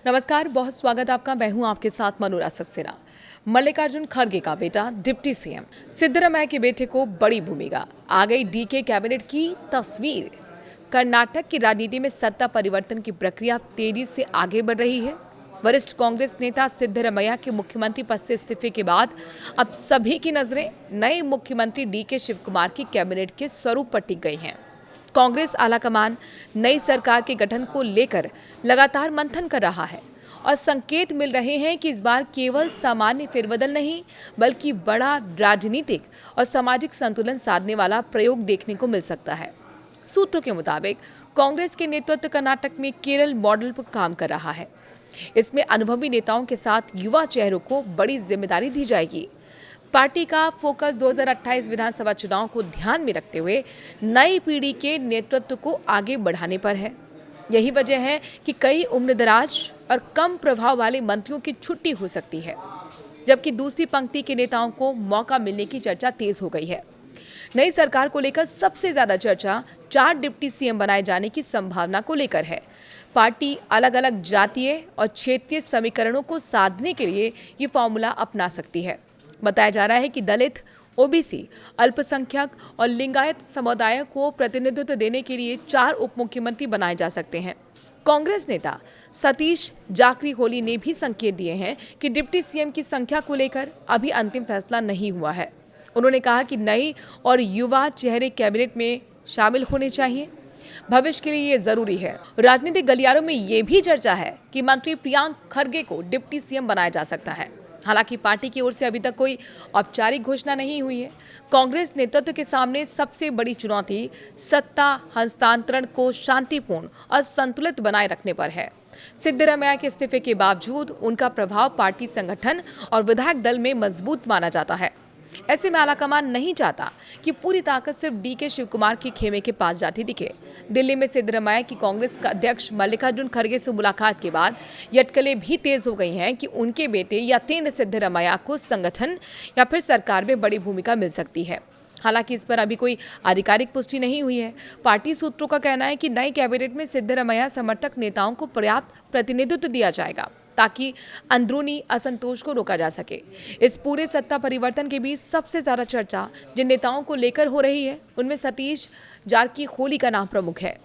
नमस्कार, बहुत स्वागत आपका। मैं हूं आपके साथ मनोरा सक्सेना। मल्लिकार्जुन खड़गे का बेटा डिप्टी सीएम सिद्धरामैया के बेटे को बड़ी भूमिका। आ गई डीके कैबिनेट की तस्वीर। कर्नाटक की राजनीति में सत्ता परिवर्तन की प्रक्रिया तेजी से आगे बढ़ रही है। वरिष्ठ कांग्रेस नेता सिद्धरामैया के मुख्यमंत्री पद से इस्तीफे के बाद अब सभी की नजरें नए मुख्यमंत्री डीके शिवकुमार की कैबिनेट के स्वरूप पर टिक गई हैं। कांग्रेस आलाकमान नई सरकार के गठन को लेकर लगातार मंथन कर रहा है और संकेत मिल रहे हैं कि इस बार केवल सामान्य फेरबदल नहीं बल्कि बड़ा राजनीतिक और सामाजिक संतुलन साधने वाला प्रयोग देखने को मिल सकता है। सूत्रों के मुताबिक कांग्रेस के नेतृत्व कर्नाटक में केरल मॉडल पर काम कर रहा है। इसमें अनुभवी नेताओं के साथ युवा चेहरों को बड़ी जिम्मेदारी दी जाएगी। पार्टी का फोकस 2028 विधानसभा चुनाव को ध्यान में रखते हुए नई पीढ़ी के नेतृत्व को आगे बढ़ाने पर है। यही वजह है कि कई उम्रदराज और कम प्रभाव वाले मंत्रियों की छुट्टी हो सकती है, जबकि दूसरी पंक्ति के नेताओं को मौका मिलने की चर्चा तेज हो गई है। नई सरकार को लेकर सबसे ज्यादा चर्चा 4 डिप्टी सीएम बनाए जाने की संभावना को लेकर है। पार्टी अलग अलग जातीय और क्षेत्रीय समीकरणों को साधने के लिए ये फॉर्मूला अपना सकती है। बताया जा रहा है कि दलित, ओबीसी, अल्पसंख्यक और लिंगायत समुदाय को प्रतिनिधित्व देने के लिए 4 उप मुख्यमंत्री बनाए जा सकते हैं। कांग्रेस नेता सतीश जारकिहोली ने भी संकेत दिए हैं कि डिप्टी सीएम की संख्या को लेकर अभी अंतिम फैसला नहीं हुआ है। उन्होंने कहा कि नई और युवा चेहरे कैबिनेट में शामिल होने चाहिए। भविष्य के लिए ये जरूरी है। राजनीतिक गलियारों में ये भी चर्चा है कि मंत्री प्रियंक खड़गे को डिप्टी सीएम बनाया जा सकता है। हालांकि पार्टी की ओर से अभी तक कोई औपचारिक घोषणा नहीं हुई है। कांग्रेस नेतृत्व के सामने सबसे बड़ी चुनौती सत्ता हस्तांतरण को शांतिपूर्ण और संतुलित बनाए रखने पर है। सिद्धरामैया के इस्तीफे के बावजूद उनका प्रभाव पार्टी संगठन और विधायक दल में मजबूत माना जाता है। ऐसे में आलाकमान नहीं चाहता कि पूरी ताकत सिर्फ डीके शिवकुमार के खेमे के पास जाती दिखे। दिल्ली में सिद्धरामैया की कांग्रेस का अध्यक्ष मल्लिकार्जुन खड़गे से मुलाकात के बाद यटकलें भी तेज हो गई हैं कि उनके बेटे यतेंद्र सिद्धरामैया को संगठन या फिर सरकार में बड़ी भूमिका मिल सकती है। हालांकि इस पर अभी कोई आधिकारिक पुष्टि नहीं हुई है। पार्टी सूत्रों का कहना है कि नए कैबिनेट में सिद्धरामैया समर्थक नेताओं को पर्याप्त प्रतिनिधित्व दिया जाएगा ताकि अंदरूनी असंतोष को रोका जा सके। इस पूरे सत्ता परिवर्तन के बीच सबसे ज्यादा चर्चा जिन नेताओं को लेकर हो रही है उनमें सतीश जारकिहोली का नाम प्रमुख है।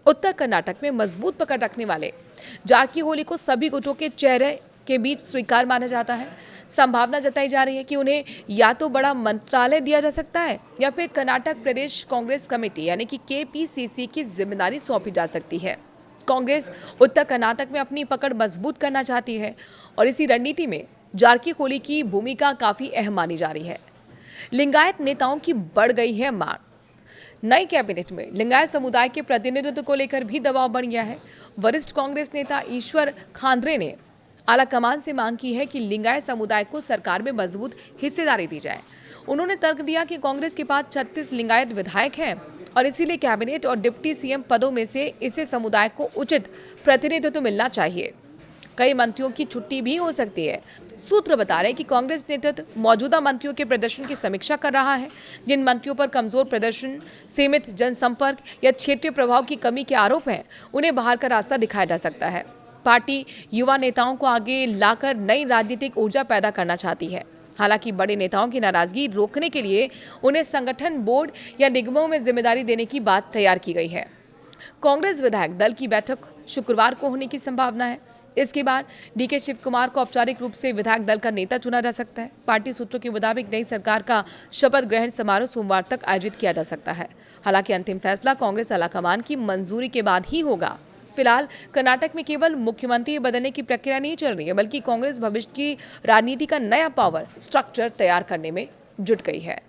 उत्तर कर्नाटक में मजबूत पकड़ रखने वाले जारकिहोली को सभी गुटों के चेहरे के बीच स्वीकार माना जाता है। संभावना जताई जा रही है कि उन्हें या तो बड़ा मंत्रालय दिया जा सकता है या फिर कर्नाटक प्रदेश कांग्रेस कमेटी यानी कि केपीसीसी की जिम्मेदारी सौंपी जा सकती है। कांग्रेस उत्तर कर्नाटक में अपनी पकड़ मजबूत करना चाहती है और इसी रणनीति में जारकिहोली की भूमिका काफी अहम मानी जा रही है। लिंगायत नेताओं की बढ़ गई है मांग। नई कैबिनेट में लिंगायत समुदाय के प्रतिनिधित्व को लेकर भी दबाव बढ़ गया है। वरिष्ठ कांग्रेस नेता ईश्वर खांड्रे ने आलाकमान से मांग की है कि लिंगायत समुदाय को सरकार में मजबूत हिस्सेदारी दी जाए। उन्होंने तर्क दिया कि कांग्रेस के पास 36 लिंगायत विधायक हैं और इसीलिए कैबिनेट और डिप्टी सीएम पदों में से इसे समुदाय को उचित प्रतिनिधित्व मिलना चाहिए। कई मंत्रियों की छुट्टी भी हो सकती है। सूत्र बता रहे हैं कि कांग्रेस नेतृत्व मौजूदा मंत्रियों के प्रदर्शन की समीक्षा कर रहा है। जिन मंत्रियों पर कमजोर प्रदर्शन, सीमित जनसंपर्क या क्षेत्रीय प्रभाव की कमी के आरोप हैं, उन्हें बाहर का रास्ता दिखाया जा सकता है। पार्टी युवा नेताओं को आगे लाकर नई राजनीतिक ऊर्जा पैदा करना चाहती है। हालांकि बड़े नेताओं की नाराजगी रोकने के लिए उन्हें संगठन बोर्ड या निगमों में जिम्मेदारी देने की बात तैयार की गई है। कांग्रेस विधायक दल की बैठक शुक्रवार को होने की संभावना है। इसके बाद डीके शिवकुमार को औपचारिक रूप से विधायक दल का नेता चुना जा सकता है। पार्टी सूत्रों के मुताबिक नई सरकार का शपथ ग्रहण समारोह सोमवार तक आयोजित किया जा सकता है। हालांकि अंतिम फैसला कांग्रेस आलाकमान की मंजूरी के बाद ही होगा। फिलहाल कर्नाटक में केवल मुख्यमंत्री बदलने की प्रक्रिया नहीं चल रही है, बल्कि कांग्रेस भविष्य की राजनीति का नया पावर स्ट्रक्चर तैयार करने में जुट गई है।